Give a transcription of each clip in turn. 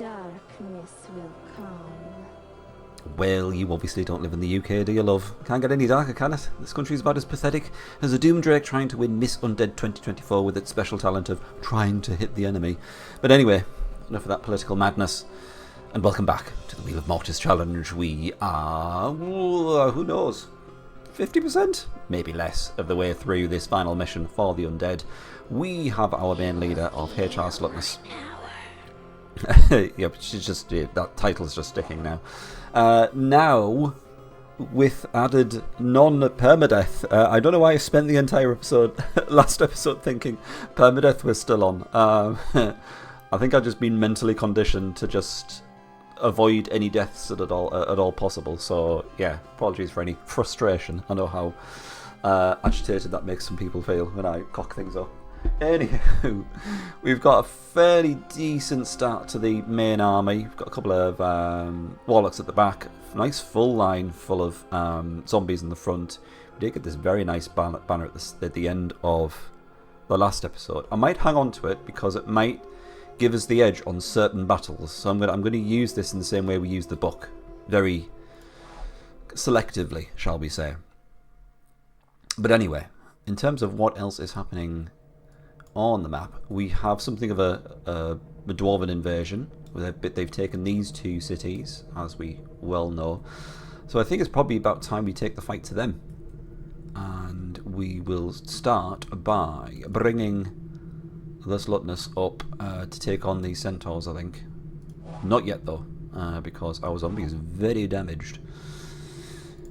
darkness will come. Well, you obviously don't live in the UK, do you, love? Can't get any darker, can it? This country's about as pathetic as a Doomdrake trying to win Miss Undead 2024 with its special talent of trying to hit the enemy. But anyway, enough of that political madness. And welcome back to the Wheel of Mortis challenge. We are, who knows, 50%? Maybe less of the way through this final mission for the Undead. We have our main leader of HR Slutness. Yep, she's just, that title's just sticking now. Now, with added non-permadeath. I don't know why I spent the entire episode, last episode, thinking permadeath was still on. I think I've just been mentally conditioned to just avoid any deaths at all possible. So yeah, apologies for any frustration. I know how agitated that makes some people feel when I cock things up. Anywho, we've got a fairly decent start to the main army. We've got a couple of warlocks at the back, nice full line full of zombies in the front. We did get this very nice banner at the end of the last episode. I might hang on to it because it might give us the edge on certain battles. So I'm going to use this in the same way we use the book, very selectively, shall we say. But anyway, in terms of what else is happening on the map, we have something of a dwarven invasion. They've taken these two cities, as we well know. So I think it's probably about time we take the fight to them. And we will start by bringing the Slutness up to take on these centaurs, I think. Not yet, though, because our zombie is very damaged.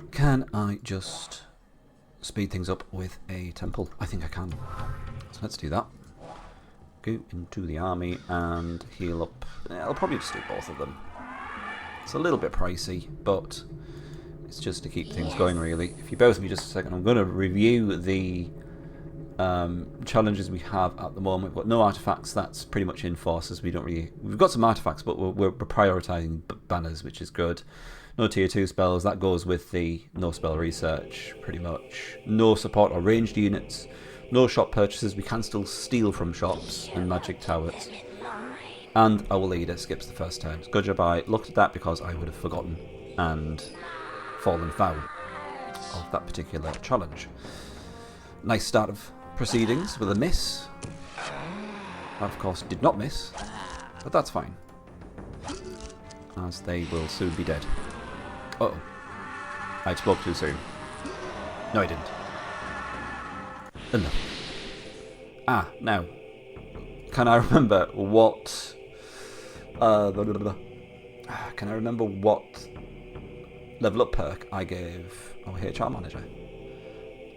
Can I just speed things up with a temple? I think I can. So let's do that. Go into the army and heal up. I'll probably just do both of them. It's a little bit pricey, but it's just to keep things going, really. If you bear with me just a second, I'm going to review the challenges we have at the moment. We've got no artifacts. That's pretty much in forces. We've got some artifacts, but we're prioritising banners, which is good. No tier 2 spells. That goes with the no spell research, pretty much. No support or ranged units. No shop purchases. We can still steal from shops and magic towers. And our leader skips the first turn. Good job I looked at that because I would have forgotten and fallen foul of that particular challenge. Nice start of proceedings with a miss. That, of course, did not miss, but that's fine, as they will soon be dead. Uh-oh. I spoke too soon. No, I didn't. Enough. Now, can I remember what... can I remember what level up perk I gave our HR manager?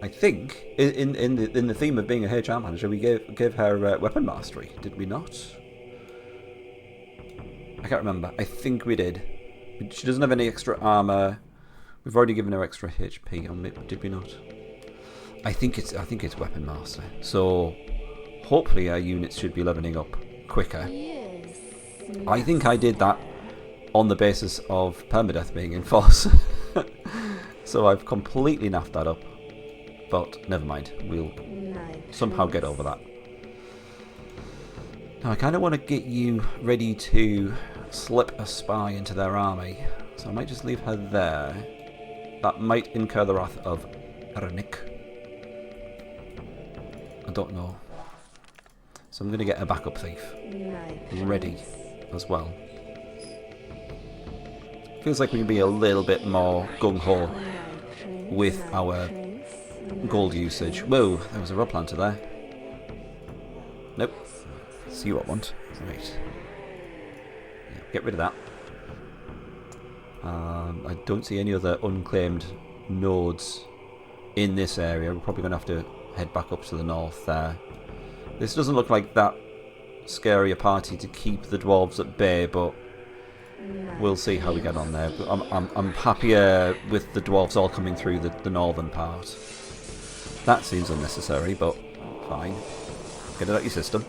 I think in the theme of being a HR manager, we gave her weapon mastery, did we not? I can't remember. I think we did. She doesn't have any extra armor. We've already given her extra HP, did we not? I think it's weapon master. So hopefully our units should be leveling up quicker. Yes. I think I did that on the basis of permadeath being in force. So I've completely naffed that up. But never mind, we'll somehow get over that. Now I kind of want to get you ready to slip a spy into their army, so I might just leave her there. That might incur the wrath of Aranik. I don't know. So I'm going to get a backup thief ready as well. Feels like we can be a little bit more gung-ho with our gold usage. Whoa, there was a rub planter there. Nope. See what I want. Right. Yeah, get rid of that. I don't see any other unclaimed nodes in this area. We're probably going to have to head back up to the north there. This doesn't look like that scary a party to keep the dwarves at bay, but we'll see how we get on there. But I'm happier with the dwarves all coming through the northern part. That seems unnecessary, but fine. Get it out your system.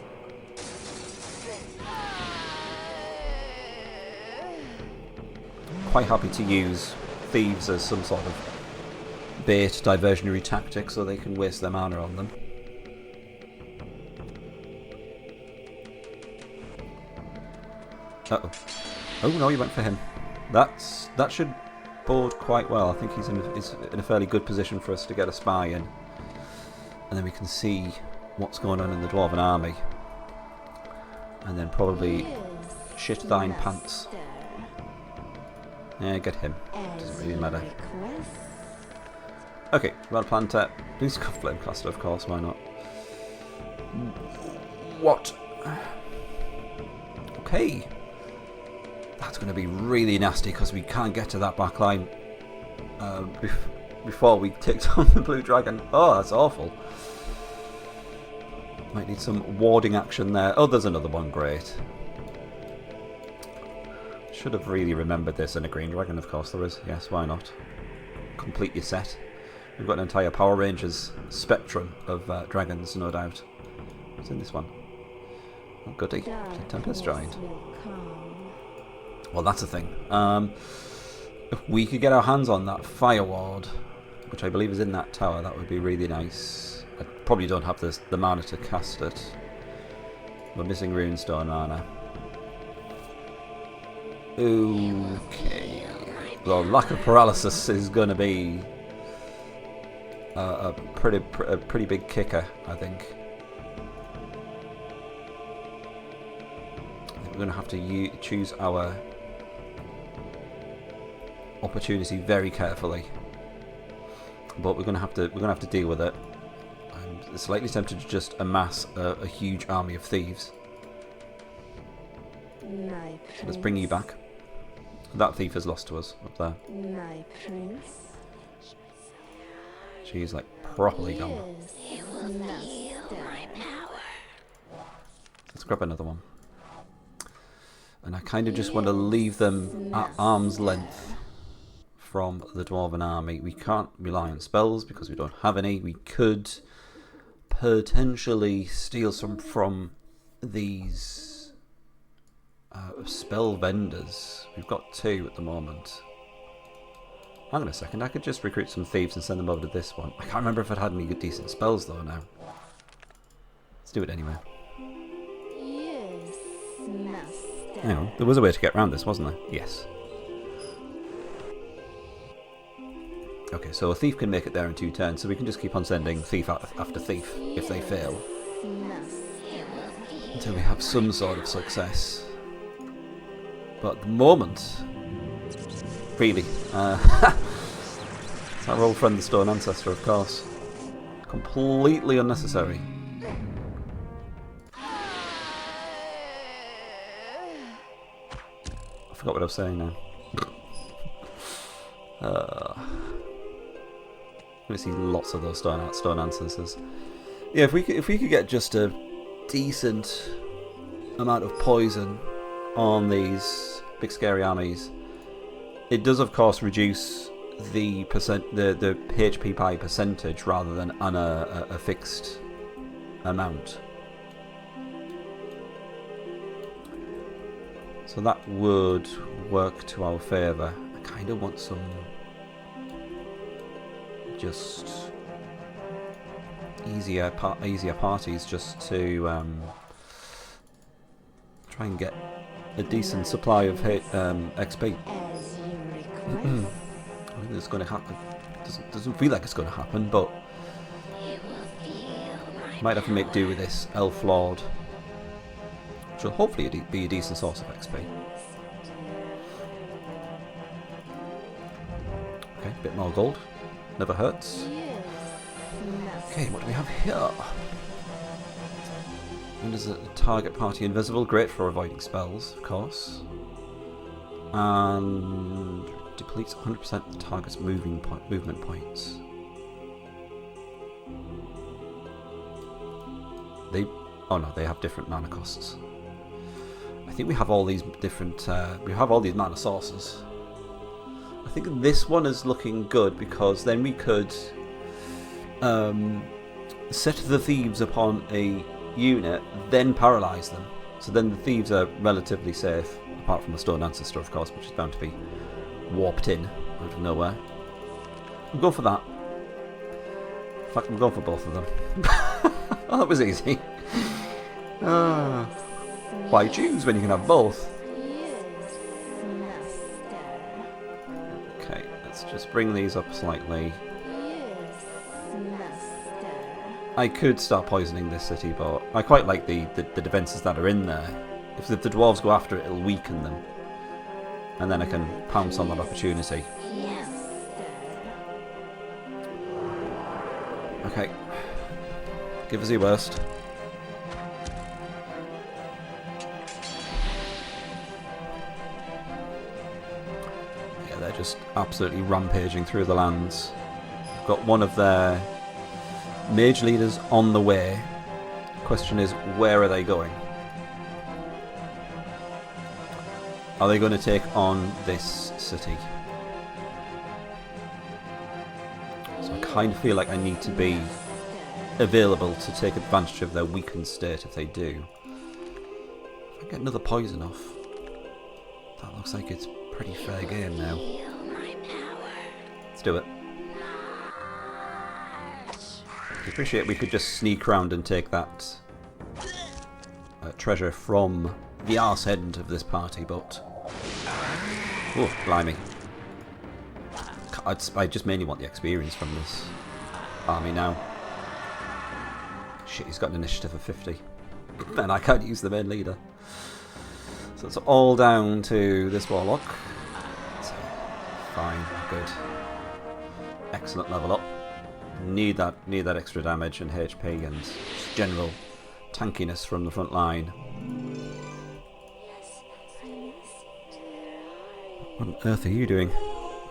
Quite happy to use thieves as some sort of bait, diversionary tactic, so they can waste their mana on them. Uh-oh. Oh, no, he went for him. That should bode quite well. I think he's in a fairly good position for us to get a spy in. And then we can see what's going on in the Dwarven army. And then probably shit thine pants. Yeah, get him. Doesn't really matter. Okay, well planned. Please go Flamecaster, of course, why not? What? Okay. That's going to be really nasty because we can't get to that back line before we take down the blue dragon. Oh, that's awful. Might need some warding action there. Oh, there's another one. Great. Should have really remembered this in a green dragon, of course there is. Yes, why not? Complete your set. We've got an entire Power Rangers spectrum of dragons, no doubt. What's in this one? Oh, goody. Tempest Giant. Well, that's a thing. If we could get our hands on that Fire Ward, which I believe is in that tower, that would be really nice. I probably don't have the mana to cast it. We're missing Runestone mana. Okay. Well, lack of paralysis is going to be a pretty big kicker, I think. We're going to have to choose our opportunity very carefully, but we're going to have to deal with it. I'm slightly tempted to just amass a huge army of thieves. So let's bring you back. That thief is lost to us up there. She's like properly gone. Let's grab another one. And I kind of just want to leave them at arm's length from the Dwarven army. We can't rely on spells because we don't have any. We could potentially steal some from these spell vendors. We've got 2 at the moment. Hang on a second, I could just recruit some thieves and send them over to this one. I can't remember if I'd had any good decent spells though now. Let's do it anyway. Hang on, there was a way to get around this, wasn't there? Yes. Okay, so a thief can make it there in 2 turns, so we can just keep on sending thief after thief if they fail. Until we have some sort of success. But at the moment, really, it's our old friend the Stone Ancestor, of course. Completely unnecessary. I forgot what I was saying now. I'm going to see lots of those Stone Ancestors. Yeah, if we could get just a decent amount of poison on these big scary armies, it does of course reduce the HP by percentage rather than on a fixed amount. So that would work to our favour. I kind of want some just easier parties just to try and get a decent supply of XP. I think it's going to happen. Doesn't feel like it's going to happen, but might have to make do with this Elf Lord, which will hopefully be a decent source of XP. Okay, a bit more gold. Never hurts. Okay, what do we have here? Renders a target party invisible. Great for avoiding spells, of course. And depletes 100% of the target's movement points. Oh no, they have different mana costs. I think we have all these different. We have all these mana sources. I think this one is looking good because then we could set the thieves upon a unit, then paralyze them. So then the thieves are relatively safe, apart from the Stone Ancestor, of course, which is bound to be warped in out of nowhere. We'll go for that. In fact, we'll go for both of them. Oh, that was easy. Why choose when you can have both? just bring these up slightly. Yes, master. I could start poisoning this city, but I quite like the defences that are in there. If the dwarves go after it, it'll weaken them. And then I can pounce on that opportunity. Yes, Okay. Give us your worst. Yeah, they're just absolutely rampaging through the lands. Got one of their mage leaders on the way. Question is, where are they going? Are they going to take on this city? So I kind of feel like I need to be available to take advantage of their weakened state if they do. If I get another poison off, that looks like it's a pretty fair game now. Let's do it. I appreciate we could just sneak around and take that treasure from the arse end of this party, but... Oh, blimey. I just mainly want the experience from this army now. Shit, he's got an initiative of 50. And I can't use the main leader. So it's all down to this warlock. So, fine, good. Excellent level up. Need that extra damage and HP and general tankiness from the front line. What on earth are you doing?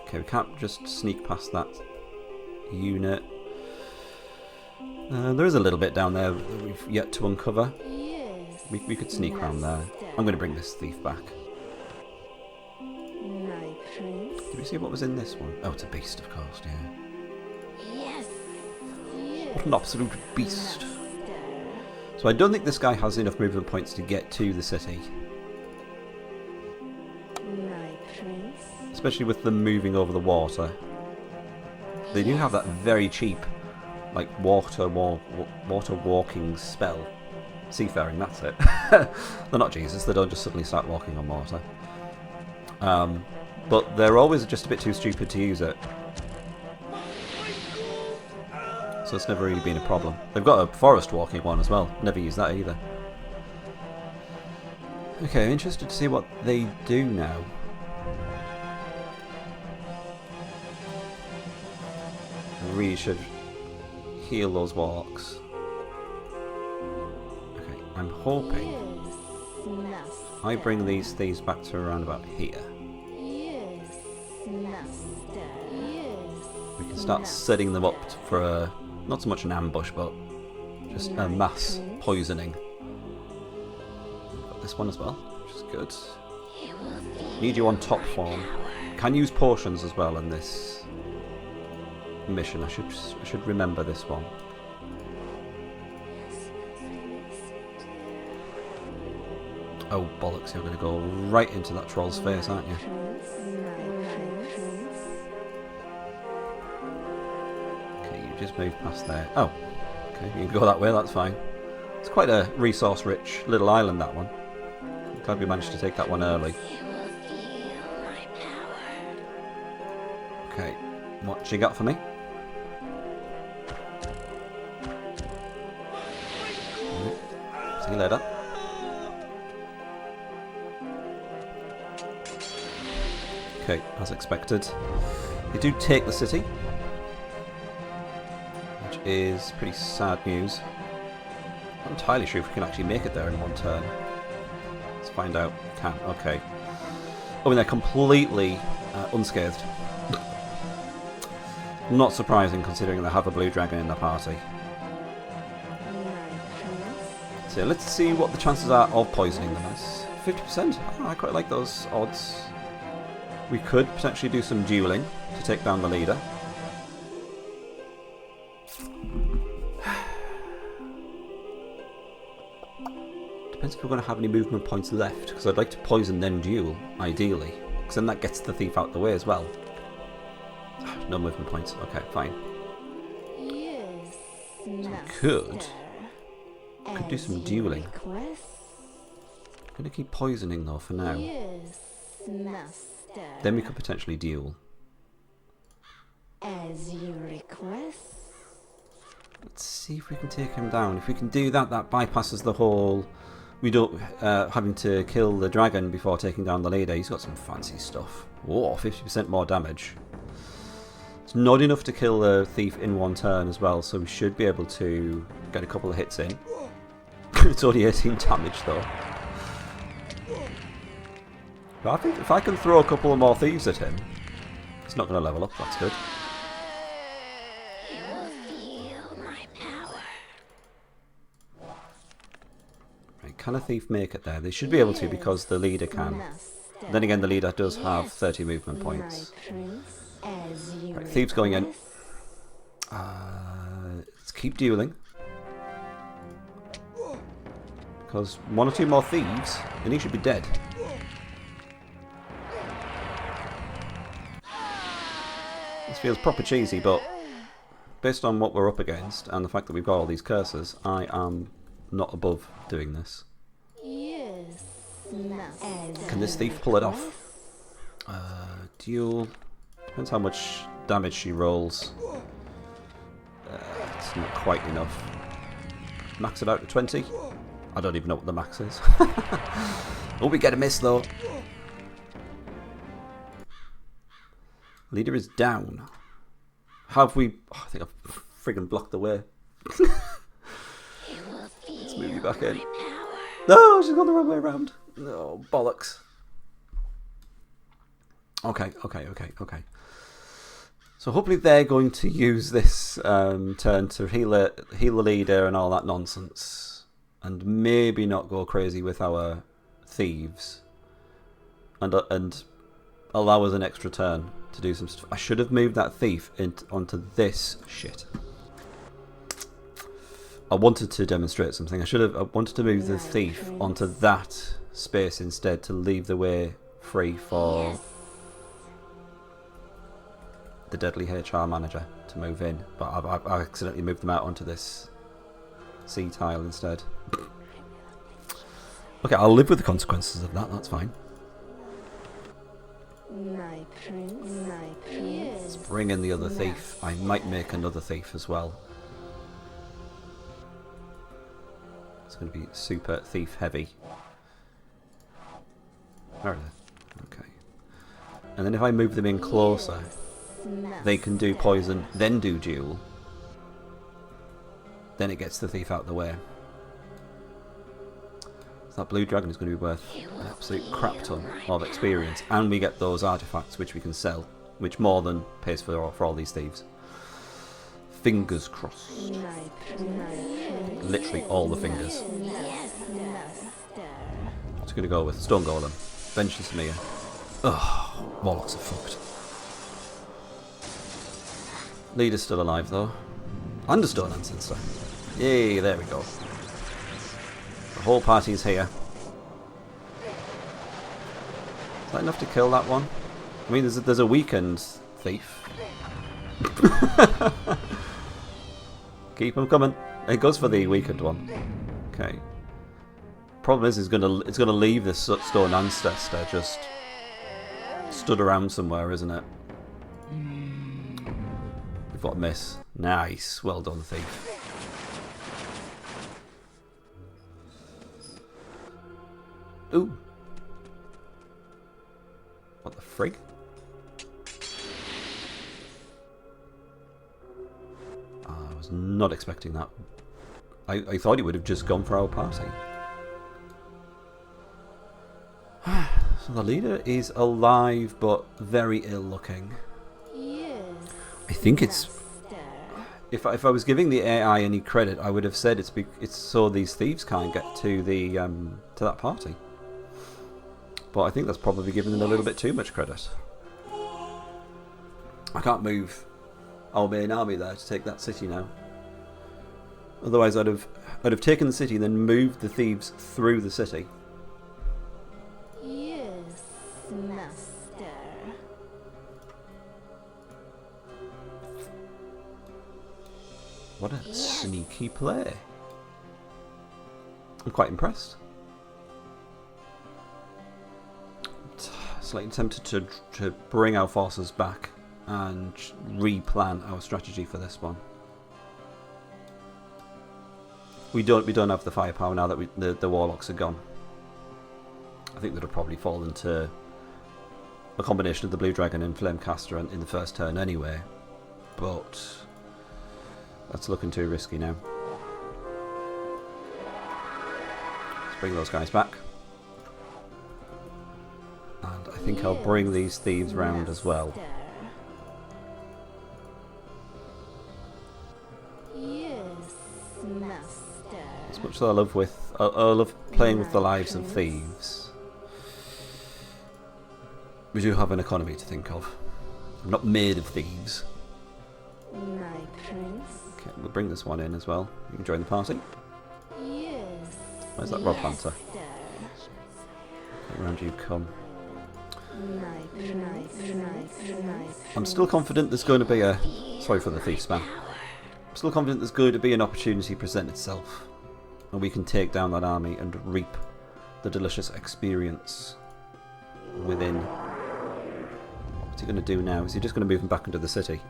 Okay, we can't just sneak past that unit. There is a little bit down there that we've yet to uncover. We could sneak around there. I'm going to bring this thief back. Did we see what was in this one? Oh, it's a beast, of course, yeah. What an absolute beast. So I don't think this guy has enough movement points to get to the city. Especially with them moving over the water. They do have that very cheap, like, water walking spell. Seafaring, that's it. They're not Jesus, they don't just suddenly start walking on water. But they're always just a bit too stupid to use it. So it's never really been a problem. They've got a forest walking one as well. Never used that either. Okay, I'm interested to see what they do now. I really should heal those warlocks. Okay, I'm hoping I bring these thieves back to around about here. We can start setting them up for a, not so much an ambush, but just a mass poisoning. Got this one as well, which is good. Need you on top form. Can use potions as well in this mission. I should remember this one. Oh bollocks, you're going to go right into that troll's face, aren't you? Okay, you just moved past there. Oh, okay, you can go that way, that's fine. It's quite a resource-rich little island, that one. I'm glad we managed to take that one early. Okay, what you got for me? See you later. Okay, as expected. They do take the city, which is pretty sad news. I'm not entirely sure if we can actually make it there in one turn. Let's find out. We can. Okay. Oh, and they're completely unscathed. Not surprising considering they have a blue dragon in their party. So let's see what the chances are of poisoning them as. 50%? Oh, I quite like those odds. We could potentially do some dueling to take down the leader. Depends if we're going to have any movement points left, because I'd like to poison then duel, ideally. Because then that gets the thief out the way as well. No movement points. Okay, fine. So we could do some dueling. I'm going to keep poisoning though for now. Then we could potentially duel. As you request. Let's see if we can take him down. If we can do that, that bypasses the whole... We don't... having to kill the dragon before taking down the leader. He's got some fancy stuff. Whoa, 50% more damage. It's not enough to kill the thief in one turn as well, so we should be able to get a couple of hits in. It's only 18 damage though. But I think if I can throw a couple of more thieves at him, he's not going to level up. That's good. You will feel my power. Right, can a thief make it there? They should be able to because the leader can. Then again, the leader does have 30 movement points. Right, thieves going in. Let's keep dueling. Because one or two more thieves, and he should be dead. This feels proper cheesy, but based on what we're up against and the fact that we've got all these curses, I am not above doing this. Yes. Can this thief pull it off? Duel. Depends how much damage she rolls. It's not quite enough. Max it out to 20. I don't even know what the max is. Oh, we get a miss though. Leader is down. Have we... Oh, I think I've friggin' blocked the way. Let's move you back in. No, she's gone the wrong way around. Oh, bollocks. Okay. So hopefully they're going to use this turn to heal the leader and all that nonsense. And maybe not go crazy with our thieves. And allow us an extra turn to do some stuff. I should have moved that thief onto this shit. I wanted to demonstrate something. I wanted to move the thief onto that space instead to leave the way free for the deadly HR manager to move in. But I accidentally moved them out onto this C tile instead. Okay, I'll live with the consequences of that. That's fine. My prince. Let's bring in the other thief. I might make another thief as well. It's going to be super thief heavy. Where are they? Okay. And then if I move them in closer, they can do poison, then do duel. Then it gets the thief out of the way. So that blue dragon is going to be worth an absolute crap ton of experience. And we get those artifacts which we can sell, which more than pays for all these thieves. Fingers crossed. Literally all the fingers. Just going to go with Stone Golem. Vengeance Mia. Ugh, Warlocks are fucked. Leader's still alive though. And a Stone Ancestor. Yay, there we go. The whole party's here. Is that enough to kill that one? I mean, there's a weakened thief. Keep him coming. It goes for the weakened one. Okay. Problem is, it's gonna leave this Stone Ancestor just stood around somewhere, isn't it? We've got a miss. Nice. Well done, thief. Ooh. What the frig? I was not expecting that. I thought he would have just gone for our party. So the leader is alive but very ill looking. I think it's... If I was giving the AI any credit, I would have said it's so these thieves can't get to the to that party. But I think that's probably giving them a little bit too much credit. I can't move our main army there to take that city now. Otherwise, I'd have taken the city and then moved the thieves through the city. Yes, master. What a sneaky play. I'm quite impressed. Slightly tempted to bring our forces back and replan our strategy for this one. We don't have the firepower now that the warlocks are gone. I think that would probably fall into a combination of the Blue Dragon and Flamecaster in the first turn anyway, but that's looking too risky now. Let's bring those guys back. And I think I'll bring these thieves round as well. As much as I love playing with the lives of thieves, we do have an economy to think of. I'm not made of thieves. Okay, we'll bring this one in as well. You can join the party. Where's that Rod Planter? Around you come. I'm still confident there's going to be a... Sorry for the thief spam. I'm still confident there's going to be an opportunity present itself, and we can take down that army and reap the delicious experience within. What's he going to do now? Is he just going to move him back into the city?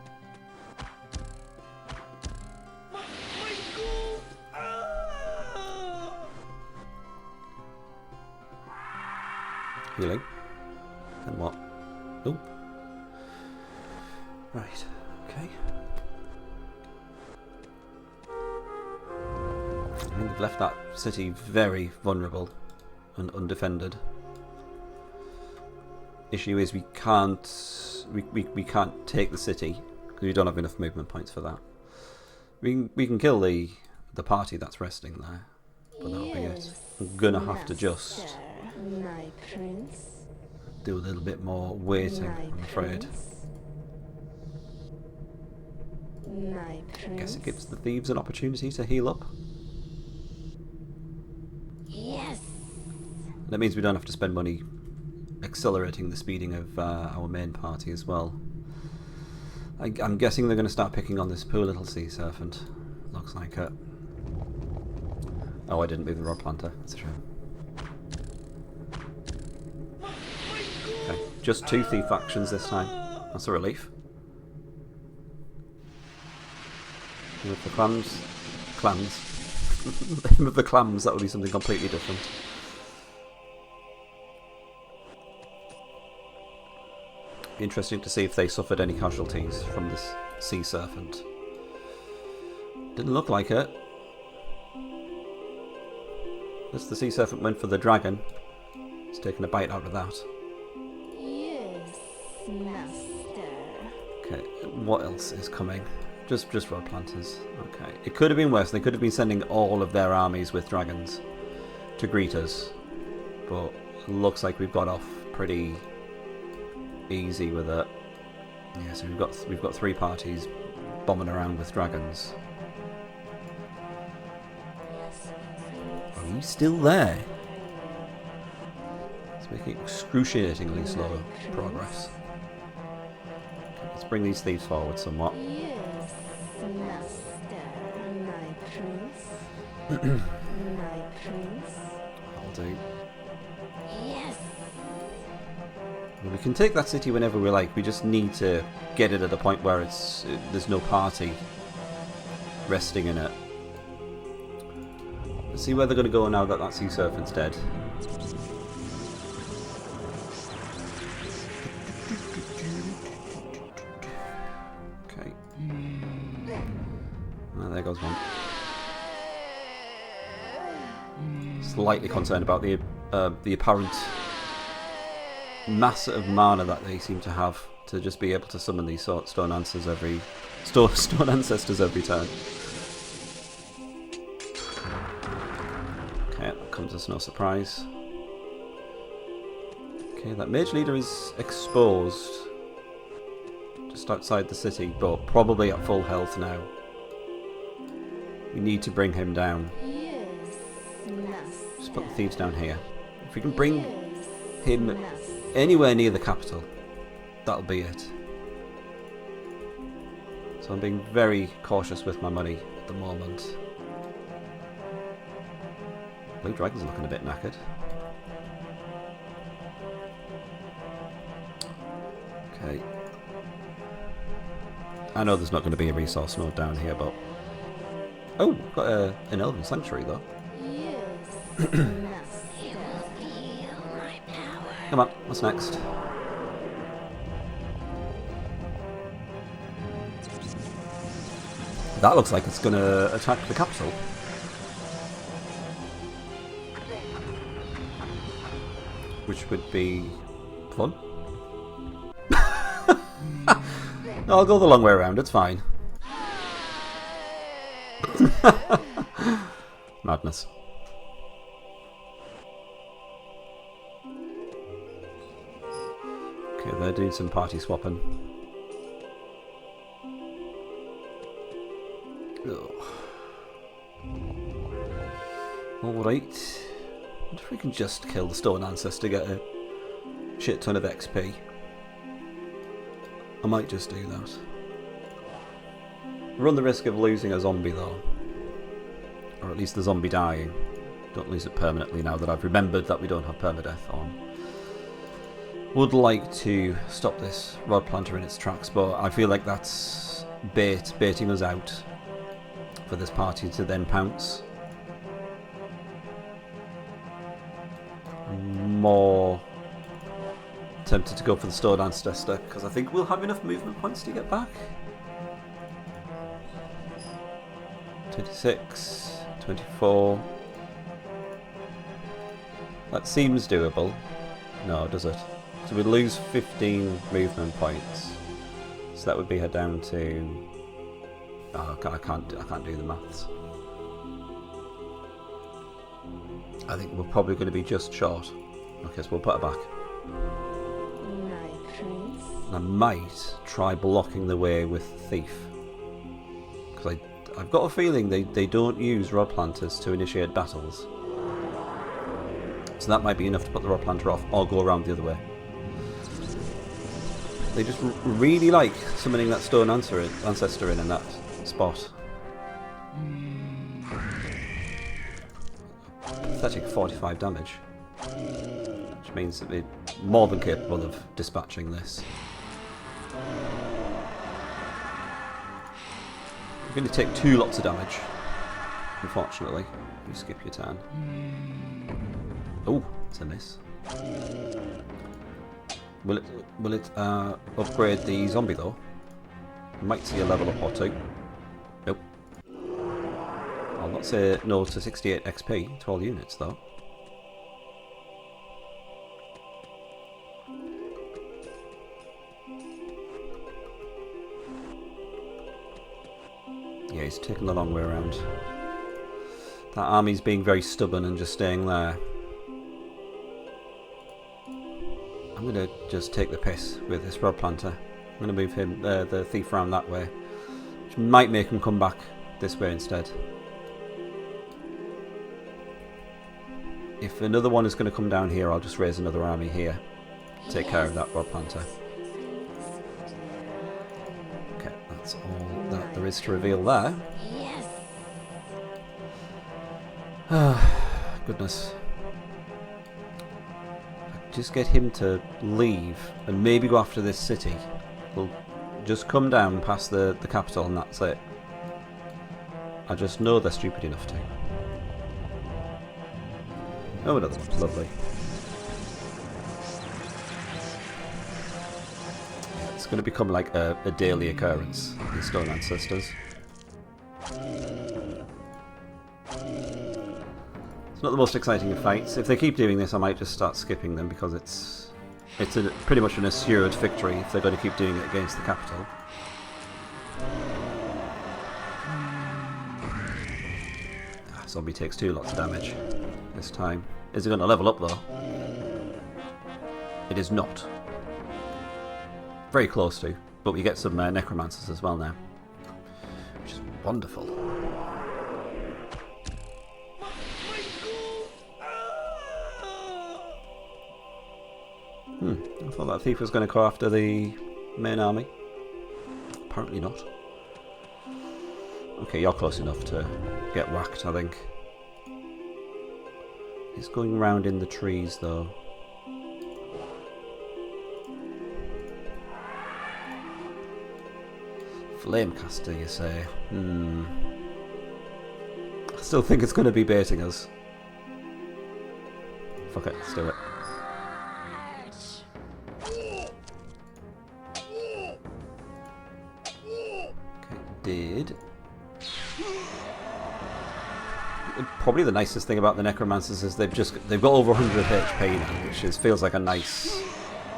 Healing. Then what? Oh. Right. Okay. I think we've left that city very vulnerable and undefended. Issue is we can't take the city because we don't have enough movement points for that. We can kill the party that's resting there, but that'll be it. I'm gonna have to just do a little bit more waiting, I'm afraid. I guess it gives the thieves an opportunity to heal up. Yes. That means we don't have to spend money accelerating the speeding of our main party as well. I'm guessing they're going to start picking on this poor little sea serpent. Looks like it. Oh, I didn't move the Rod Planter. That's a shame. Okay, just 2 thief factions this time. That's a relief. With the clams. With the clams, that would be something completely different. Be interesting to see if they suffered any casualties from this sea serpent. Didn't look like it. As the sea serpent went for the dragon, it's taken a bite out of that. Yes, master. Okay, what else is coming? Just Rod Planters. Okay, it could have been worse. They could have been sending all of their armies with dragons to greet us, but it looks like we've got off pretty easy with it. Yeah, so we've got 3 parties bombing around with dragons. Are you still there? It's making excruciatingly slow progress. Okay, let's bring these thieves forward somewhat. I'll do. Yes. We can take that city whenever we like. We just need to get it at a point where there's no party resting in it. Let's see where they're going to go now that that sea serpent's dead. Okay. Oh, there goes one. Slightly concerned about the apparent mass of mana that they seem to have to just be able to summon these stone ancestors every turn. Okay, that comes as no surprise. Okay, that mage leader is exposed just outside the city, but probably at full health now. We need to bring him down. Just put the thieves down here. If we can bring him anywhere near the capital, that'll be it. So I'm being very cautious with my money at the moment. Blue Dragon's looking a bit knackered. Okay. I know there's not going to be a resource node down here, but... Oh, got an Elven Sanctuary, though. Yes, master. Feel my power. Come on, what's next? That looks like it's going to attack the capital. Which would be fun. No, I'll go the long way around, it's fine. Madness. Okay, they're doing some party swapping. Alright. I wonder if we can just kill the Stone Ancestor to get a shit ton of XP. I might just do that. Run the risk of losing a zombie though. Or at least the zombie dying. Don't lose it permanently now that I've remembered that we don't have permadeath on. Would like to stop this rod planter in its tracks, but I feel like that's baiting us out for this party to then pounce. I'm more tempted to go for the Stone Ancestor because I think we'll have enough movement points to get back. 26, 24. That seems doable. No, does it? So we lose 15 movement points. So that would be her down to... Oh, I can't do the maths. I think we're probably going to be just short. Okay, so we'll put her back. And I might try blocking the way with Thief. Because I've got a feeling they don't use rod planters to initiate battles. So that might be enough to put the rod planter off or go around the other way. They just really like summoning that Stone Ancestor in that spot. Pathetic 45 damage. Which means that we're more than capable of dispatching this. We're going to take 2 lots of damage. Unfortunately. You skip your turn. Oh, it's a miss. Will it upgrade the zombie though? Might see a level up or 2. Nope. I'll not say no to 68 XP to all units though. Yeah, he's taking the long way around. That army's being very stubborn and just staying there. I'm going to just take the piss with this rod planter. I'm going to move him, the thief, around that way, which might make him come back this way instead. If another one is going to come down here, I'll just raise another army here. Take care of that rod planter. Okay, that's all that there is to reveal there. Ah, goodness. Just get him to leave and maybe go after this city. We'll just come down past the capital and that's it. I just know they're stupid enough to. Oh, another one. Lovely. It's going to become like a daily occurrence, these Stone Ancestors. Not the most exciting of fights. If they keep doing this, I might just start skipping them because it's pretty much an assured victory if they're going to keep doing it against the capital. Zombie takes 2 lots of damage this time. Is it going to level up though? It is not. Very close to, but we get some necromancers as well now, which is wonderful. I thought that thief was going to go after the main army. Apparently not. Okay, you're close enough to get whacked, I think. He's going round in the trees, though. Flamecaster, you say? I still think it's going to be baiting us. Fuck it, let's do it. Did. Probably the nicest thing about the Necromancers is they've got over 100 HP now, which feels like a nice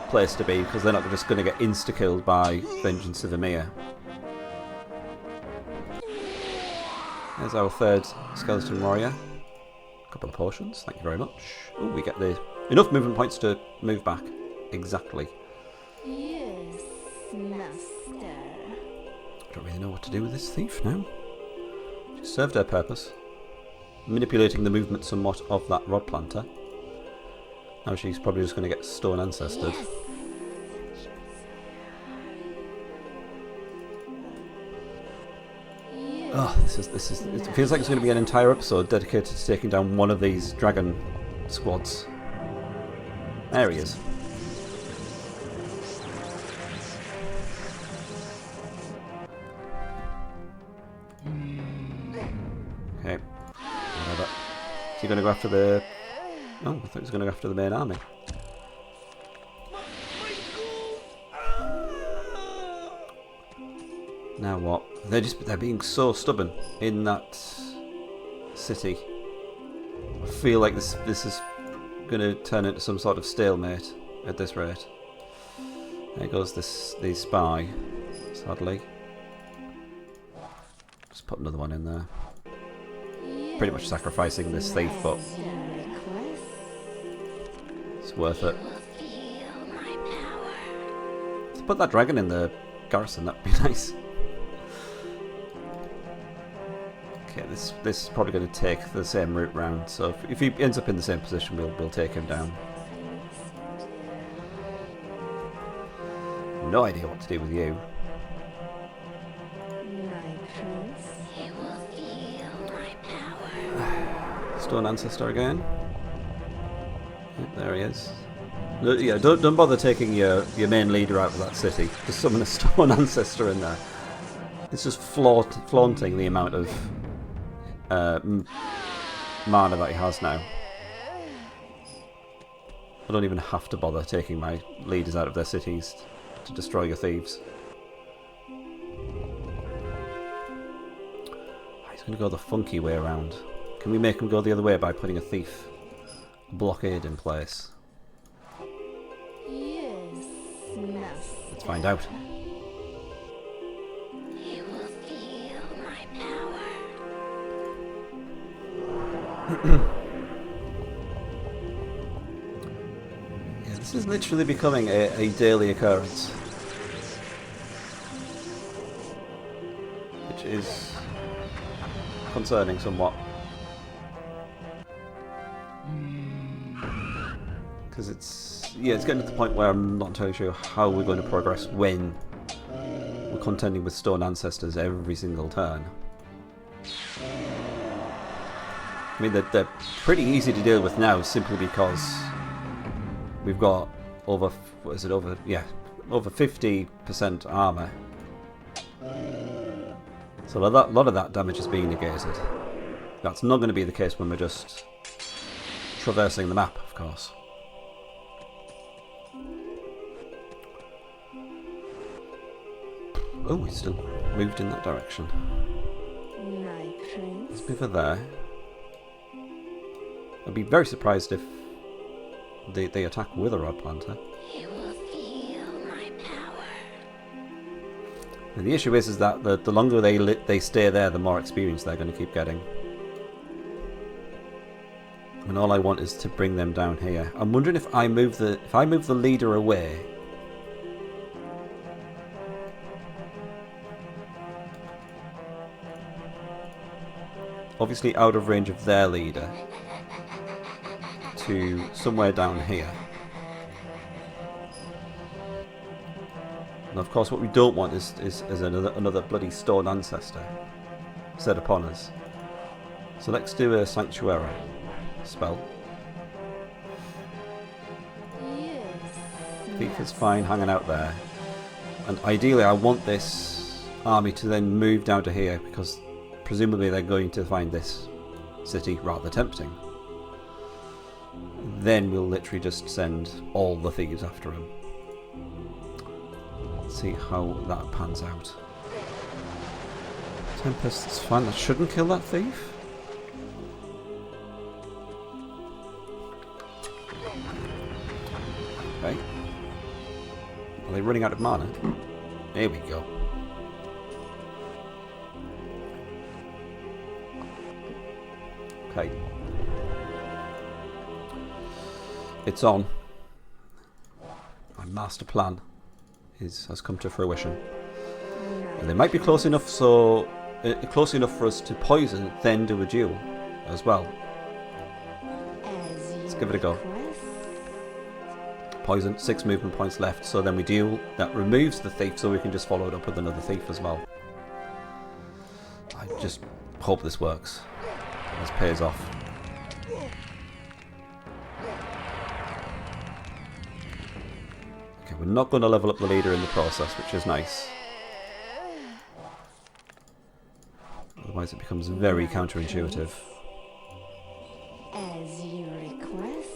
place to be because they're not just going to get insta-killed by Vengeance of Emir. There's our third Skeleton Warrior. A couple of potions, thank you very much. Oh, we get enough movement points to move back. Exactly. Yes, master. Don't really know what to do with this thief now. She served her purpose, manipulating the movement somewhat of that rod planter. Now she's probably just going to get stone ancestored. Yes. Oh, this is. It feels like it's going to be an entire episode dedicated to taking down one of these dragon squads. There he is. Okay. Whatever. Is he going to go after the... Oh, I thought he was going to go after the main army. Now what? They're being so stubborn in that city. I feel like this is going to turn into some sort of stalemate at this rate. There goes the spy, sadly. Just put another one in there. Pretty much sacrificing this thief, but it's worth it. To put that dragon in the garrison, that'd be nice. Okay, this is probably going to take the same route round, so if he ends up in the same position, we'll take him down. No idea what to do with you. Stone Ancestor again. Yep, there he is. No, yeah, don't bother taking your main leader out of that city. Just summon a Stone Ancestor in there. It's just flaunting the amount of mana that he has now. I don't even have to bother taking my leaders out of their cities to destroy your thieves. He's going to go the funky way around. Can we make him go the other way by putting a thief blockade in place? Yes, master. Let's find out. You will feel my power. Yeah, this is literally becoming a daily occurrence. Which is concerning somewhat. Because it's getting to the point where I'm not entirely sure how we're going to progress when we're contending with Stone Ancestors every single turn. I mean, they're pretty easy to deal with now, simply because we've got over 50% armor. So a lot of that damage is being negated. That's not going to be the case when we're just traversing the map, of course. Oh, he's still moved in that direction. My prince. Let's move her there. I'd be very surprised if they attack with a rod planter. You will feel my power. And the issue is that the longer they stay there, the more experience they're going to keep getting. And all I want is to bring them down here. I'm wondering if I move the leader away. Obviously out of range of their leader to somewhere down here. And of course what we don't want is another bloody Stone Ancestor set upon us. So let's do a Sanctuary spell. Yes. Thief is fine hanging out there. And ideally I want this army to then move down to here, because presumably they're going to find this city rather tempting. Then we'll literally just send all the thieves after him. Let's see how that pans out. Tempest is fine, that shouldn't kill that thief. Okay. Are they running out of mana? There we go. Okay. It's on. My master plan has come to fruition. And they might be close enough for us to poison, then do a duel as well. Let's give it a go. Poison, 6 movement points left, so then we duel. That removes the thief, so we can just follow it up with another thief as well. I just hope this works. This pays off. Okay, we're not going to level up the leader in the process, which is nice. Otherwise it becomes very counterintuitive. As you request.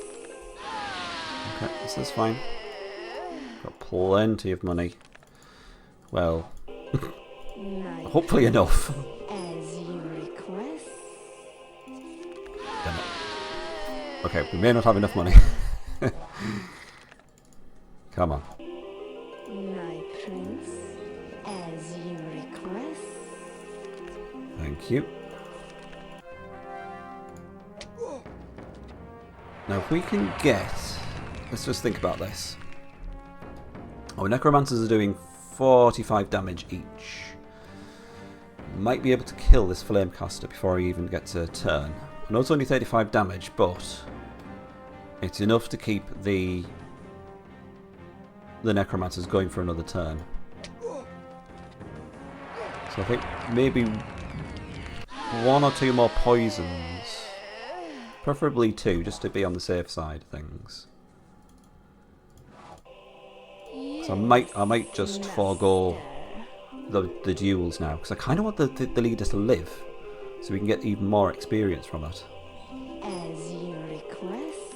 Okay, this is fine. Got plenty of money. Well, hopefully enough. As you request. Damn it. Okay, we may not have enough money. Come on. My prince. As you request. Thank you. Now if we can get... Let's just think about this. Our necromancers are doing 45 damage each. Might be able to kill this flamecaster before he even gets a turn. I know it's only 35 damage, but it's enough to keep the necromancers going for another turn. So I think maybe 1 or 2 more poisons. Preferably 2, just to be on the safe side of things. So I might just forego the duels now, because I kind of want the leader to live, so we can get even more experience from it. As you request.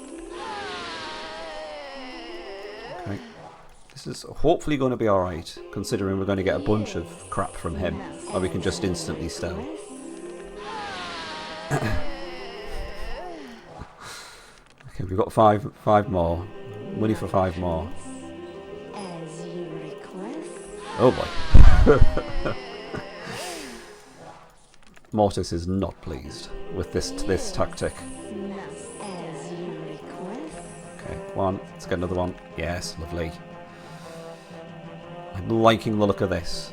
Okay. This is hopefully going to be alright, considering we're going to get a bunch of crap from him, or we can just instantly stun. Okay, we've got five more. Money for 5 more. As you request. Oh boy. Mortis is not pleased with this tactic. As you request. Okay, 1. Let's get another one. Yes, lovely. I'm liking the look of this.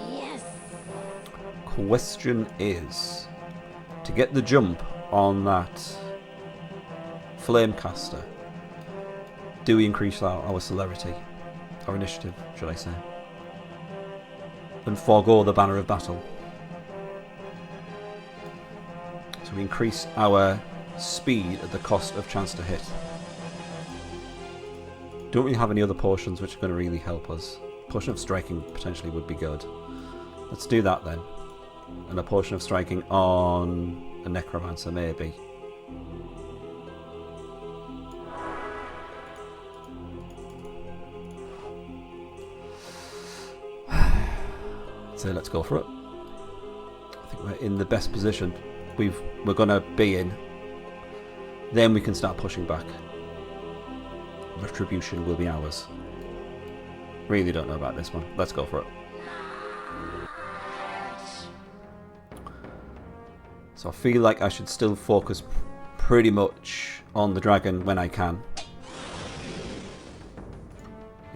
Yes. Question is, to get the jump on that flamecaster, do we increase our celerity? Our initiative, should I say? And forego the banner of battle. So we increase our speed at the cost of chance to hit. Don't really have any other potions which are going to really help us. Potion of striking potentially would be good. Let's do that then. And a potion of striking on a necromancer maybe. So let's go for it. I think we're in the best position we're going to be in. Then we can start pushing back. Retribution will be ours. Really don't know about this one. Let's go for it. So I feel like I should still focus pretty much on the dragon when I can.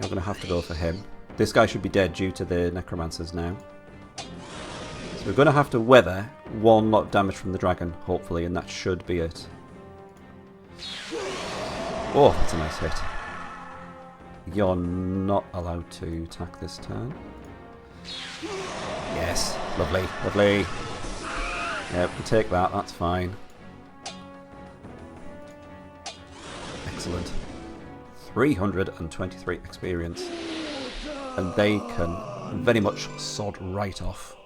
You're going to have to go for him. This guy should be dead due to the necromancers now. So we're going to have to weather 1 lot of damage from the dragon, hopefully, and that should be it. Oh, that's a nice hit. You're not allowed to attack this turn. Yes, lovely, lovely. Yep, we take that, that's fine. Excellent. 323 experience. And they can very much sod right off.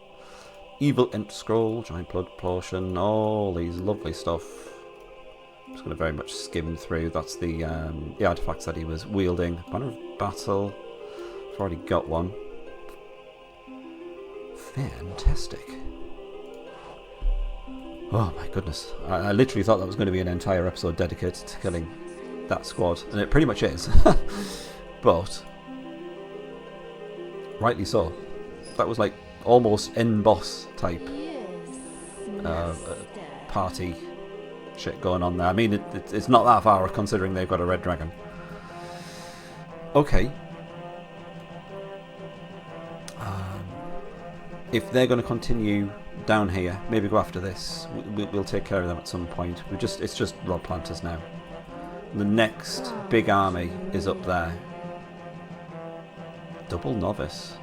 Evil Int Scroll, Giant Blood Potion, all these lovely stuff. I'm just going to very much skim through. That's the artifacts that he was wielding. Banner of Battle. I've already got one. Fantastic. Oh my goodness. I literally thought that was going to be an entire episode dedicated to killing that squad, and it pretty much is. But rightly so. That was like almost end boss type party shit going on there. I mean, it's not that far considering they've got a red dragon. Okay. If they're going to continue down here, maybe go after this. We'll take care of them at some point. It's just rod planters now. The next big army is up there. Double novice.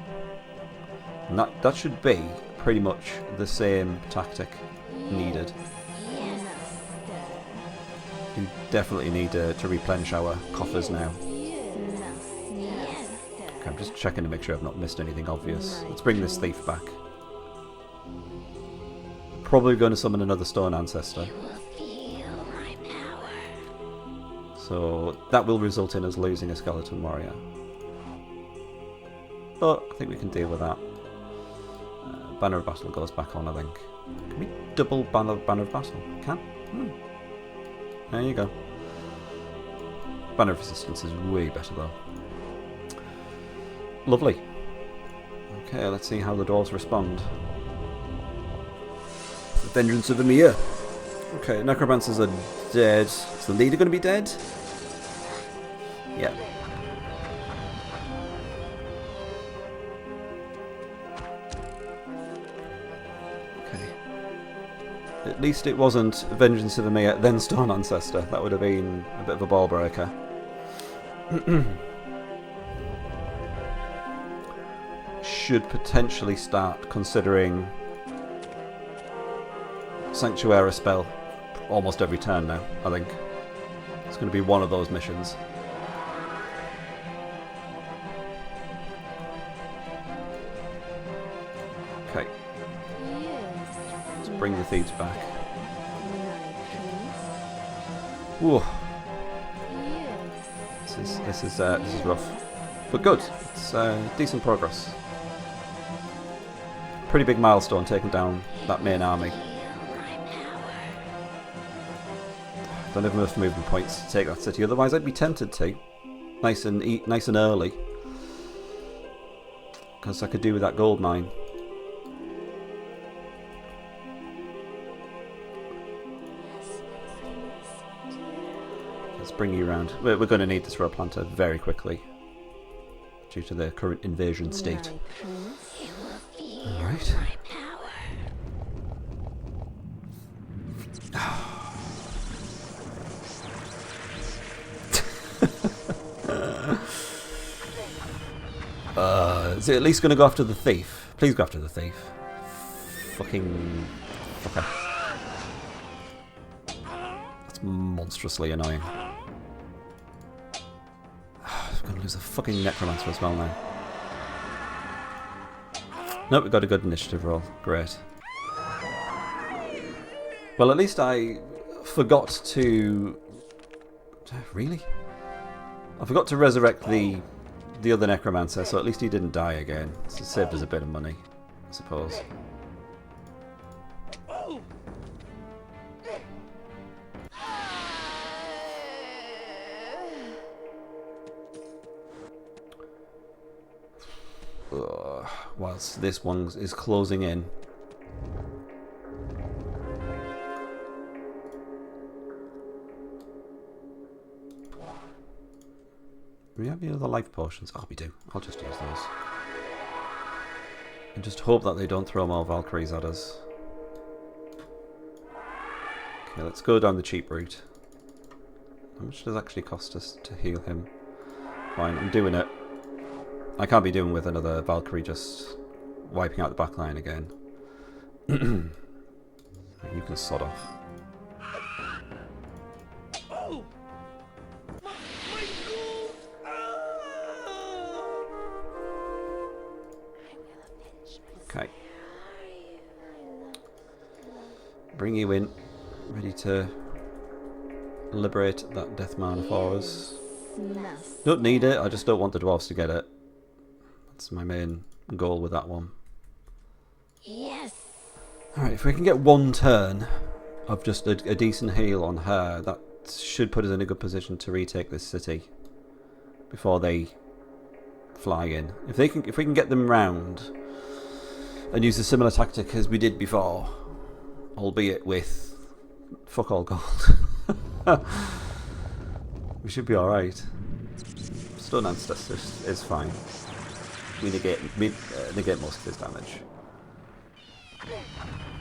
And that should be pretty much the same tactic needed. We definitely need to replenish our coffers now. Okay, I'm just checking to make sure I've not missed anything obvious. Let's bring this thief back. Probably going to summon another stone ancestor. So that will result in us losing a skeleton warrior. But I think we can deal with that. Banner of Battle goes back on, I think. Can we double Banner of Battle? Can? There you go. Banner of Resistance is way better though. Lovely. Okay, let's see how the dwarves respond. The Vengeance of Emir. Okay, Necromancers are dead. Is the leader going to be dead? Yeah. At least it wasn't Vengeance of Emir, then Stone Ancestor. That would have been a bit of a ball breaker. Should potentially start considering Sanctuary spell almost every turn now, I think. It's going to be one of those missions. Okay. Let's bring the thieves back. Whoa. This is rough, but good. It's decent progress. Pretty big milestone taking down that main army. Don't have enough movement points to take that city. Otherwise, I'd be tempted to. Nice and early, because I could do with that gold mine. Let's bring you around. We're going to need this road planter very quickly due to the current invasion state. All right. Is it at least going to go after the thief? Please go after the thief. Fucking fucker. That's monstrously annoying. I'm going to lose a fucking necromancer as well now. Nope, we got a good initiative roll. Great. Well, at least I forgot to... Really? I forgot to resurrect the other necromancer, so at least he didn't die again. So it saved us a bit of money, I suppose. Whilst this one is closing in. Do we have any other life potions? Oh, we do. I'll just use those. And just hope that they don't throw more Valkyries at us. Okay, let's go down the cheap route. How much does it actually cost us to heal him? Fine, I'm doing it. I can't be doing with another Valkyrie just wiping out the back line again. You can sod off. Okay. Bring you in. Ready to liberate that death mana for us. Don't need it, I just don't want the dwarves to get it. That's my main goal with that one. Yes. Alright, if we can get one turn of just a decent heal on her, that should put us in a good position to retake this city before they fly in. If we can get them round and use a similar tactic as we did before, albeit with fuck all gold, we should be alright. Stone Ancestor is fine. We negate most of his damage.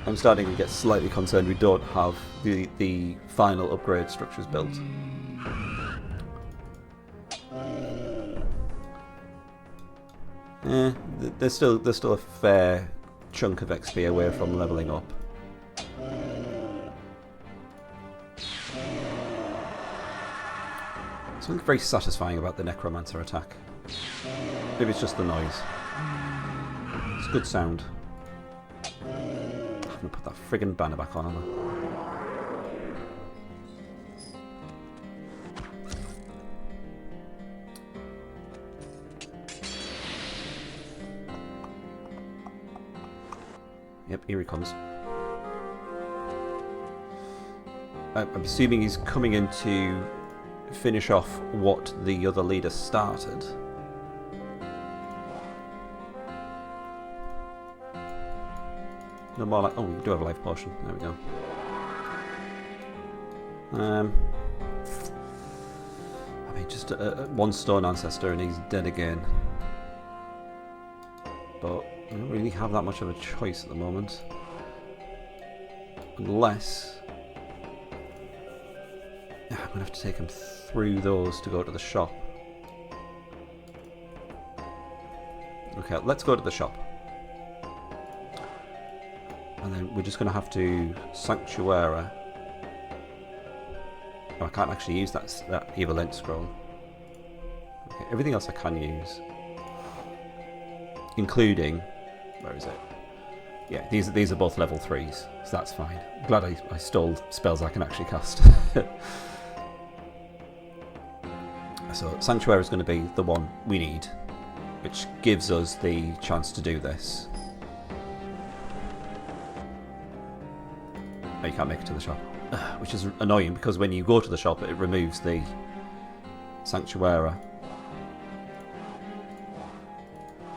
I'm starting to get slightly concerned we don't have the final upgrade structures built. There's still a fair chunk of XP away from leveling up. Something very satisfying about the Necromancer attack. Maybe it's just the noise. It's a good sound. I'm gonna put that friggin' banner back on, aren't I? Yep, here he comes. I'm assuming he's coming in to finish off what the other leader started. No more like... Oh, we do have a life potion. There we go. I mean, just one stone ancestor and he's dead again. But I don't really have that much of a choice at the moment. Unless... I'm going to have to take him through those to go to the shop. Okay, let's go to the shop. And then we're just going to have to Sanctuary. Oh, I can't actually use that Evil Lent scroll. Okay, everything else I can use. Including... Where is it? Yeah, these are both level 3s, so that's fine. I'm glad I stole spells I can actually cast. So Sanctuary is going to be the one we need, which gives us the chance to do this. Oh, you can't make it to the shop, which is annoying because when you go to the shop it removes the Sanctuary.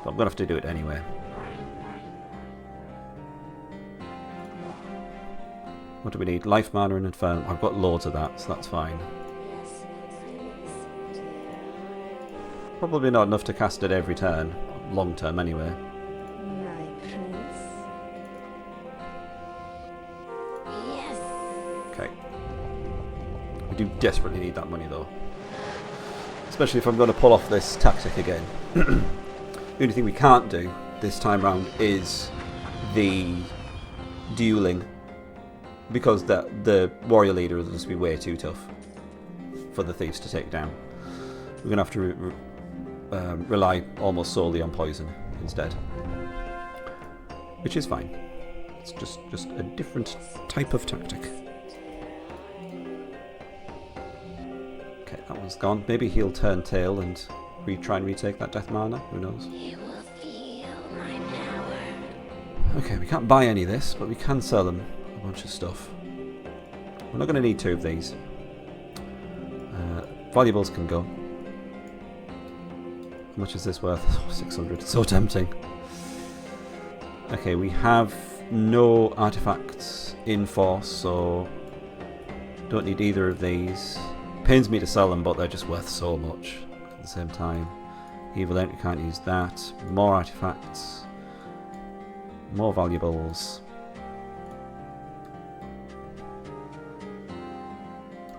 But I'm going to have to do it anyway. What do we need? Life mana and Infernal. I've got loads of that, so that's fine. Probably not enough to cast it every turn, long term anyway. My prince. Yes. Okay. We do desperately need that money though. Especially if I'm going to pull off this tactic again. The only thing we can't do this time round is the dueling. Because the warrior leader will just be way too tough for the thieves to take down. We're going to have to rely almost solely on poison instead. Which is fine. It's just a different type of tactic. Okay, that one's gone. Maybe he'll turn tail and try and retake that death mana. Who knows? You will feel my power. Okay, we can't buy any of this, but we can sell them a bunch of stuff. We're not going to need 2 of these. Valuables can go. How much is this worth? Oh, 600. So tempting. Okay, we have no artifacts in force, so don't need either of these. Pains me to sell them, but they're just worth so much at the same time. Evil Entry, can't use that. More artifacts. More valuables.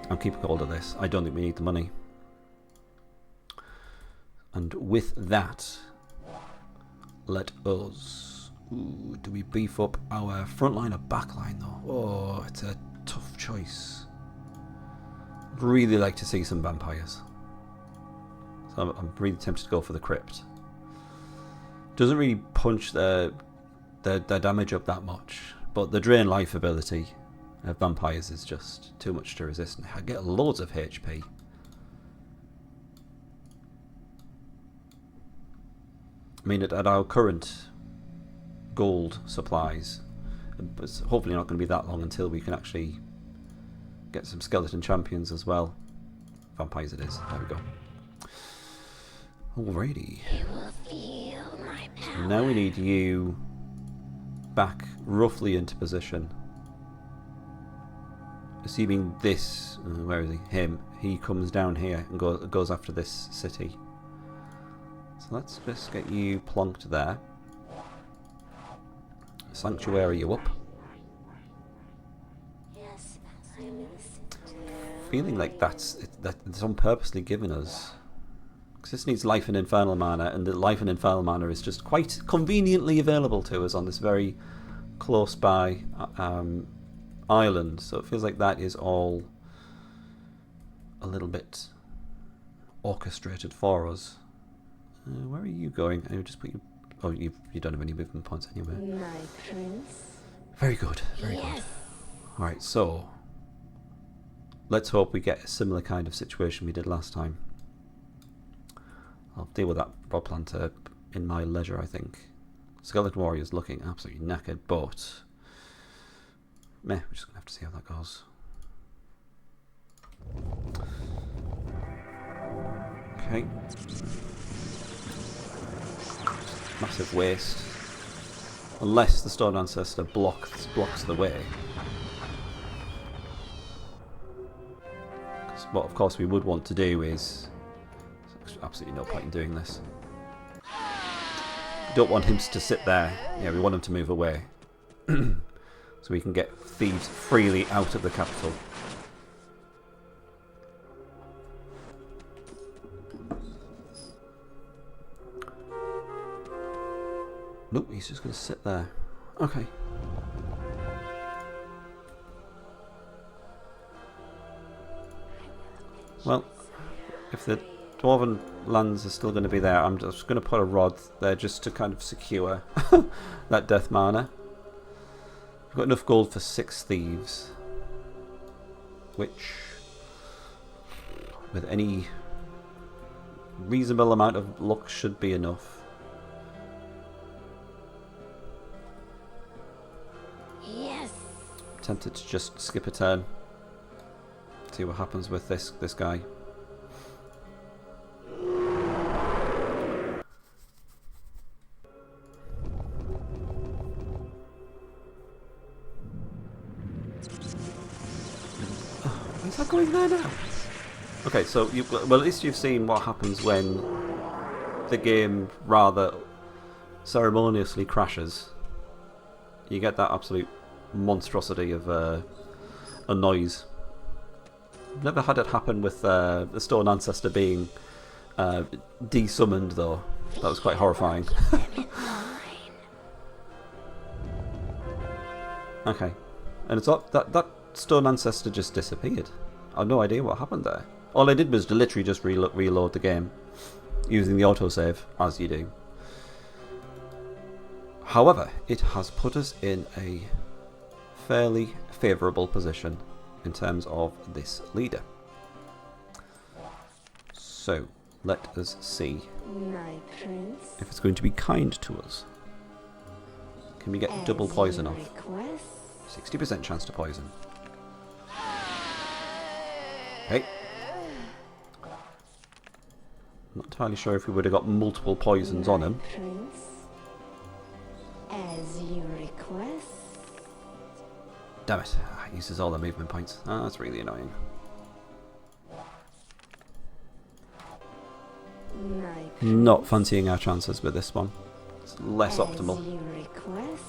I'll keep hold of this. I don't think we need the money. And with that, let us... Ooh, do we beef up our front line or back line though? Oh, it's a tough choice. I'd really like to see some vampires. So I'm really tempted to go for the crypt. Doesn't really punch the their damage up that much. But the drain life ability of vampires is just too much to resist. And I get loads of HP. I mean, at our current gold supplies, it's hopefully not going to be that long until we can actually get some skeleton champions as well. Vampires it is. There we go. Alrighty. You will feel my power. Now we need you back roughly into position. Assuming this, where is he? Him. He comes down here and goes after this city. So let's just get you plonked there. Sanctuary you up. Yes, I will listen to you. Feeling like that's on purposely given us. Because this needs life and infernal mana, and the life and infernal mana is just quite conveniently available to us on this very close by island. So it feels like that is all a little bit orchestrated for us. Where are you going? I just put you. Oh, you don't have any movement points anyway. My prince. Very good. Very good. Yes. All right, so let's hope we get a similar kind of situation we did last time. I'll deal with that Bob Planter in my leisure, I think. Skeleton Warrior's looking absolutely knackered, but meh, we're just going to have to see how that goes. Okay. Massive waste. Unless the Stone Ancestor blocks the way. Because what of course we would want to do is... There's absolutely no point in doing this. We don't want him to sit there. Yeah, we want him to move away. So we can get thieves freely out of the capital. Nope, he's just going to sit there. Okay. Well, if the Dwarven lands are still going to be there, I'm just going to put a rod there just to kind of secure that death mana. We've got enough gold for 6 thieves, which, with any reasonable amount of luck, should be enough. Yes. Tempted to just skip a turn. See what happens with this guy. Is that going there now? Okay, so well, at least you've seen what happens when the game rather ceremoniously crashes. You get that absolute monstrosity of a noise. Never had it happen with the Stone Ancestor being desummoned, though. That was quite horrifying. Okay, and it's all, that Stone Ancestor just disappeared. I have no idea what happened there. All I did was to literally just reload the game using the autosave, as you do. However, it has put us in a fairly favourable position in terms of this leader. So, let us see My prince. if it's going to be kind to us. Can we get double poison off? Request. 60% chance to poison. Okay. Not entirely sure if we would have got multiple poisons on him. Prince. As you request. Damn it. He uses all the movement points. Ah, that's really annoying. My Not fancying our chances with this one. It's less optimal. As you request.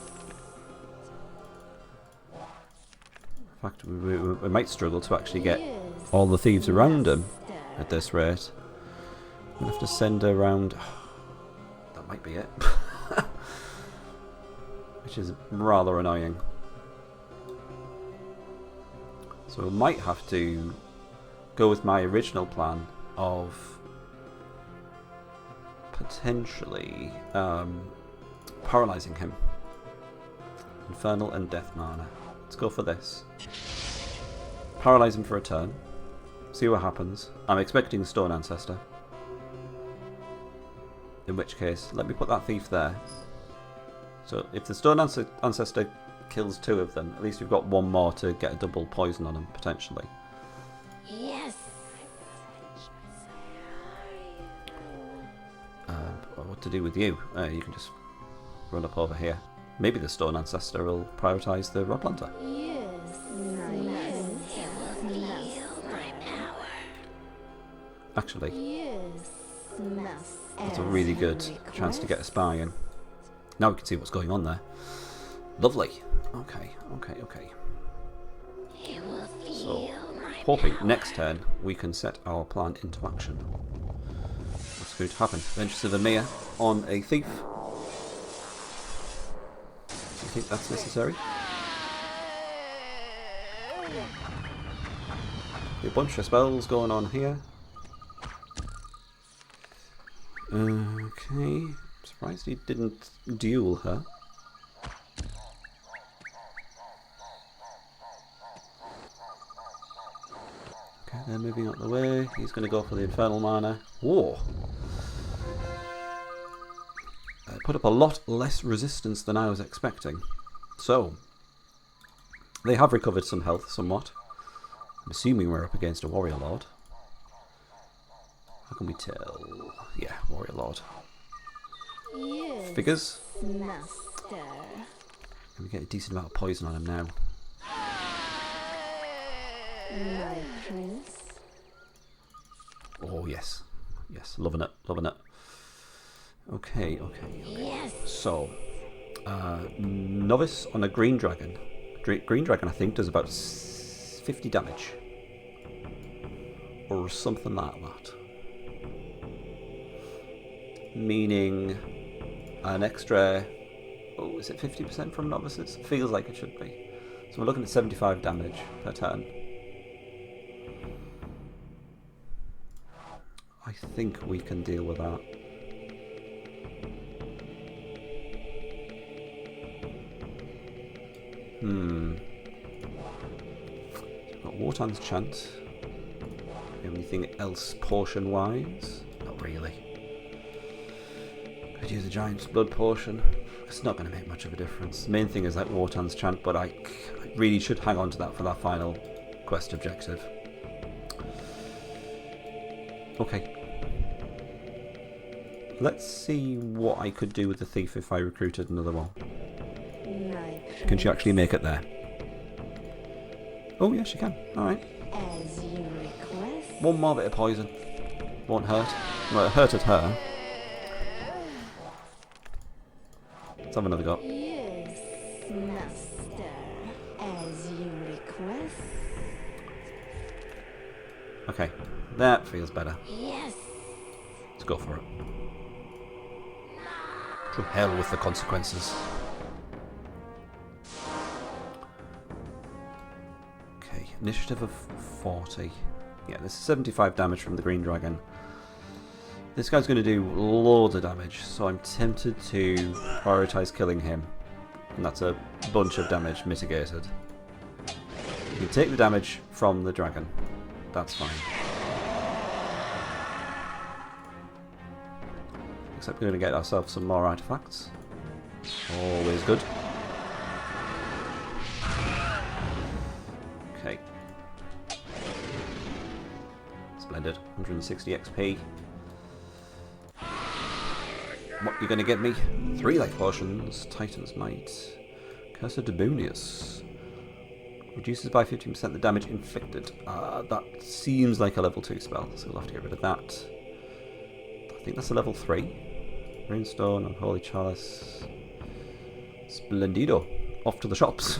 In fact, we might struggle to actually get Yes, all the thieves around him master. at this rate. We'll have to send her around. That might be it. Which is rather annoying. So we might have to go with my original plan of potentially paralysing him. Infernal and Death mana. Let's go for this. Paralyze him for a turn. See what happens. I'm expecting Stone Ancestor. In which case, let me put that thief there. So if the Stone Ancestor kills 2 of them, at least we've got 1 more to get a double poison on him, potentially. Yes. What to do with you? You can just run up over here. Maybe the Stone Ancestor will prioritise the Rod Planter. Yes. Actually, Yes. that's a really good chance to get a spy in. Now we can see what's going on there. Lovely. Okay. So, hoping next turn we can set our plan into action. What's going to happen? Vengeance of Amir on a thief. Do you think that's necessary? A bunch of spells going on here. Okay. Surprised he didn't duel her. Okay, they're moving out the way. He's going to go for the Infernal Mana. Whoa! Put up a lot less resistance than I was expecting. So, they have recovered some health somewhat. I'm assuming we're up against a Warrior Lord. How can we tell? Yeah, Warrior Lord. Yes. Figures. Master. Can we get a decent amount of poison on him now? My prince. Oh, yes. Yes, loving it, loving it. Okay. Yes. So, Novice on a Green Dragon. Green Dragon, I think, does about 50 damage. Or something like that. Meaning an extra... Oh, is it 50% from Novices? Feels like it should be. So we're looking at 75 damage per turn. I think we can deal with that. Got Wotan's Chant. Anything else potion-wise? Not really. Could use a Giant's Blood potion. It's not going to make much of a difference. The main thing is like Wotan's Chant, but I really should hang on to that for that final quest objective. Okay. Let's see what I could do with the thief if I recruited another one. Can she actually make it there? Oh, yes, she can. Alright. As you request. One more bit of poison. Won't hurt. Well, it hurted her. Let's have another go. Yes, master. As you request. Okay. That feels better. Yes. Let's go for it. To hell with the consequences. Okay, initiative of 40. Yeah, this is 75 damage from the Green Dragon. This guy's going to do loads of damage, so I'm tempted to prioritise killing him. And that's a bunch of damage mitigated. You can take the damage from the dragon. That's fine. Except we're going to get ourselves some more artifacts. Always good. Okay. Splendid. 160 XP. What are you going to give me? 3 life potions. Titan's Might. Curse of Demonius. Reduces by 15% the damage inflicted. That seems like a level 2 spell, so we'll have to get rid of that. I think that's a level 3. Runestone, Unholy Chalice. Splendido. Off to the shops.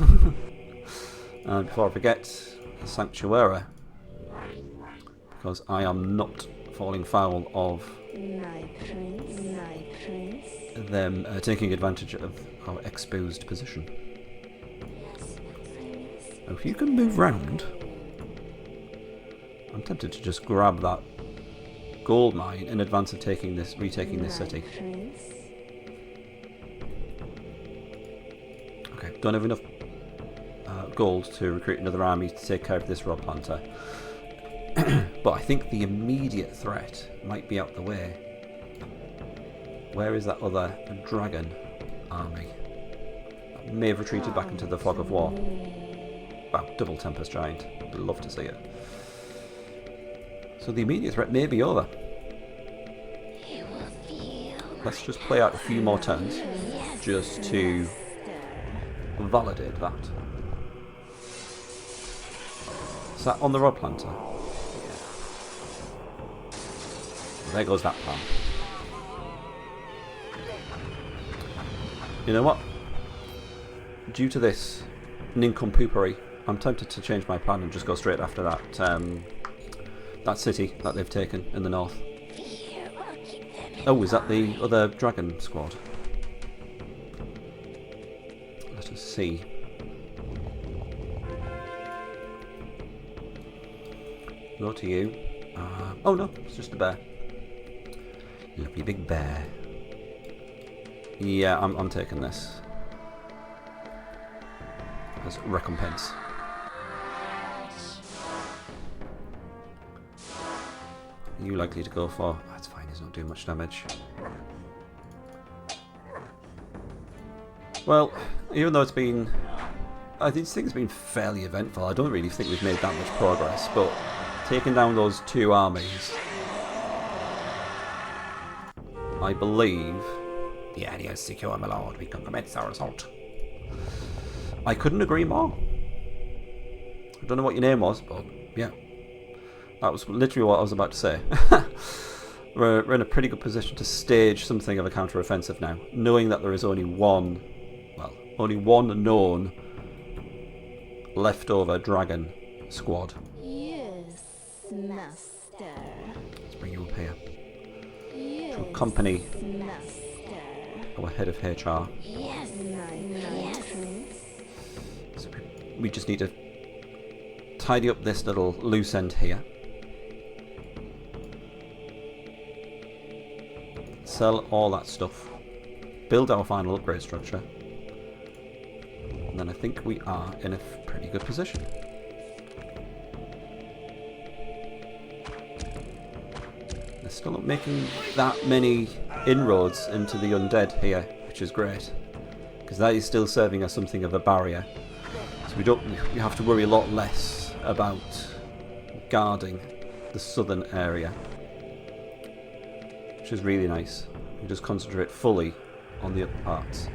And before I forget, a Sanctuary. Because I am not falling foul of My prince. them taking advantage of our exposed position. Now, if you can move round, I'm tempted to just grab that gold mine in advance of retaking this city. Prince. Okay. don't have enough gold to recruit another army to take care of this rod planter. But I think the immediate threat might be out the way. Where is that other dragon army? That may have retreated back into the fog of war. Wow, double Tempest Giant. I'd love to see it. So the immediate threat may be over. Let's just play out a few more turns just to validate that. Is that on the rod planter? Yeah. There goes that plan. You know what? Due to this nincompoopery, I'm tempted to change my plan and just go straight after that that city that they've taken in the north. Oh, is that the other dragon squad? Let us see. Go to you. Oh no, it's just a bear. Lovely big bear. Yeah, I'm taking this as recompense. Are you likely to go for? That's fine, he's not doing much damage. Well, even though it's been, I think this thing's been fairly eventful. I don't really think we've made that much progress, but taking down those two armies, I believe. The area is secure, my lord. We can commence our assault. I couldn't agree more. I don't know what your name was, but yeah. That was literally what I was about to say. We're in a pretty good position to stage something of a counter-offensive now, knowing that there is only one known leftover dragon squad. Yes, master. Let's bring you up here. Yes, To accompany master. our head of HR. Yes, yes. So we just need to tidy up this little loose end here. Sell all that stuff. Build our final upgrade structure. And then I think we are in a pretty good position. They're still not making that many inroads into the undead here, which is great. Because that is still serving as something of a barrier. So we have to worry a lot less about guarding the southern area, which is really nice. We just concentrate fully on the upper parts.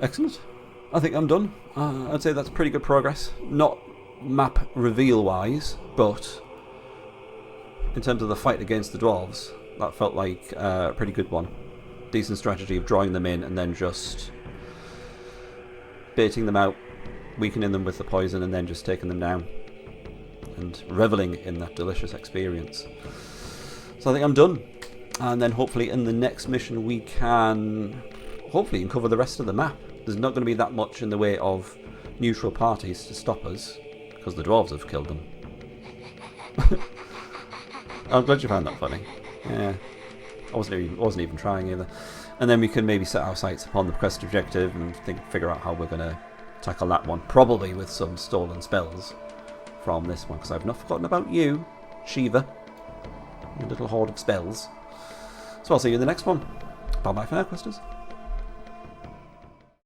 Excellent. I think I'm done. I'd say that's pretty good progress. Not map reveal wise, but in terms of the fight against the dwarves, that felt like a pretty good one. Decent strategy of drawing them in and then just baiting them out, weakening them with the poison, and then just taking them down and reveling in that delicious experience. So I think I'm done, and then hopefully in the next mission we can hopefully uncover the rest of the map. There's not going to be that much in the way of neutral parties to stop us because the dwarves have killed them. I'm glad you found that funny. Yeah, I wasn't even trying either. And then we can maybe set our sights upon the quest objective and figure out how we're going to tackle that one, probably with some stolen spells from this one, because I've not forgotten about you, Shiva, your little hoard of spells. So I'll see you in the next one. Bye bye for now, Questers.